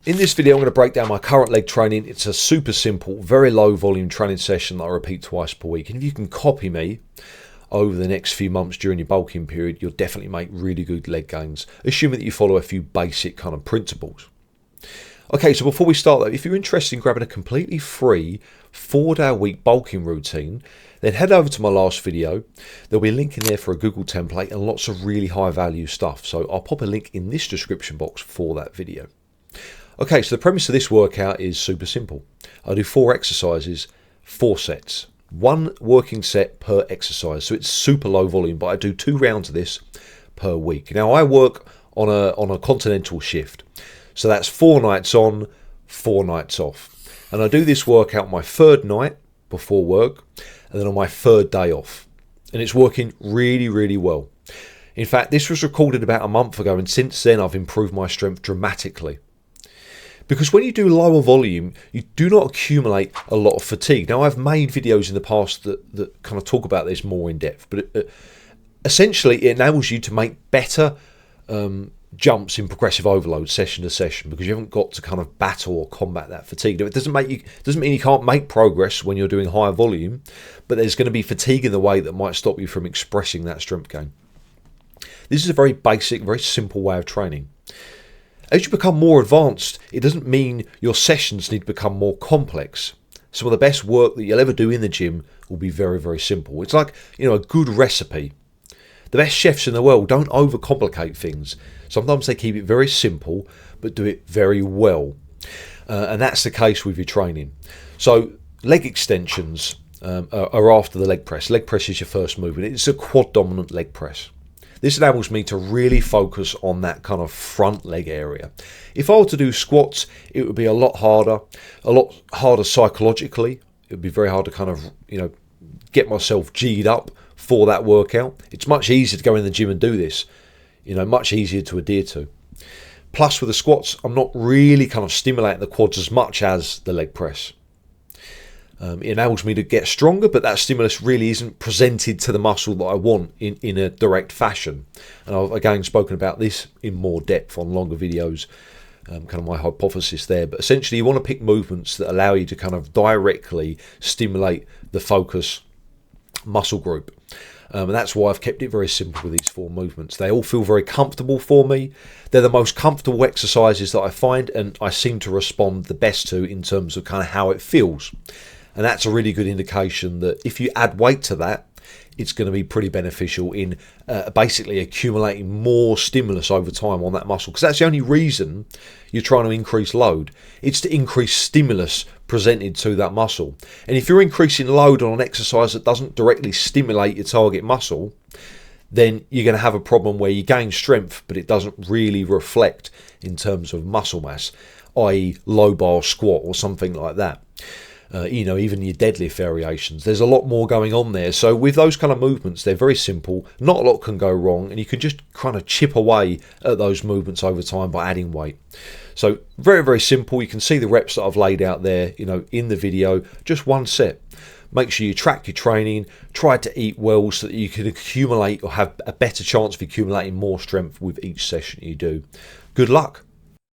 In this video, I'm going to break down my current leg training. It's a super simple, very low volume training session that I repeat twice per week. And if you can copy me over the next few months during your bulking period, you'll definitely make really good leg gains, assuming that you follow a few basic kind of principles. Okay, so before we start though, if you're interested in grabbing a completely free 4-day-a-week bulking routine, then head over to my last video. There'll be a link in there for a Google template and lots of really high value stuff. So I'll pop a link in this description box for that video. Okay, so the premise of this workout is super simple. I do 4 exercises, 4 sets. 1 working set per exercise, so it's super low volume, but I do 2 rounds of this per week. Now I work on a continental shift, so that's 4 nights on, 4 nights off. And I do this workout my 3rd night before work, and then on my 3rd day off. And it's working really, really well. In fact, this was recorded about a month ago, and since then I've improved my strength dramatically. Because when you do lower volume, you do not accumulate a lot of fatigue. Now, I've made videos in the past that kind of talk about this more in depth, but essentially it enables you to make better jumps in progressive overload session to session, because you haven't got to kind of battle or combat that fatigue. Now, it doesn't mean you can't make progress when you're doing higher volume, but there's going to be fatigue in the way that might stop you from expressing that strength gain. This is a very basic, very simple way of training. As you become more advanced, it doesn't mean your sessions need to become more complex. Some of the best work that you'll ever do in the gym will be very, very simple. It's like, a good recipe. The best chefs in the world don't overcomplicate things. Sometimes they keep it very simple, but do it very well. And that's the case with your training. So leg extensions are after the leg press. Leg press is your first movement. It's a quad dominant leg press. This enables me to really focus on that kind of front leg area. If I were to do squats, it would be a lot harder psychologically. It would be very hard to kind of, get myself G'd up for that workout. It's much easier to go in the gym and do this, much easier to adhere to. Plus with the squats, I'm not really kind of stimulating the quads as much as the leg press. It enables me to get stronger, but that stimulus really isn't presented to the muscle that I want in a direct fashion. And I've again spoken about this in more depth on longer videos, kind of my hypothesis there. But essentially you want to pick movements that allow you to kind of directly stimulate the focus muscle group. And that's why I've kept it very simple with these 4 movements. They all feel very comfortable for me. They're the most comfortable exercises that I find, and I seem to respond the best to in terms of kind of how it feels. And that's a really good indication that if you add weight to that, it's going to be pretty beneficial in basically accumulating more stimulus over time on that muscle. Because that's the only reason you're trying to increase load. It's to increase stimulus presented to that muscle. And if you're increasing load on an exercise that doesn't directly stimulate your target muscle, then you're going to have a problem where you gain strength, but it doesn't really reflect in terms of muscle mass, i.e. low bar squat or something like that. Even your deadlift variations. There's a lot more going on there. So with those kind of movements, they're very simple. Not a lot can go wrong, and you can just kind of chip away at those movements over time by adding weight. So very, very simple. You can see the reps that I've laid out there, in the video. Just 1 set. Make sure you track your training. Try to eat well so that you can accumulate or have a better chance of accumulating more strength with each session you do. Good luck.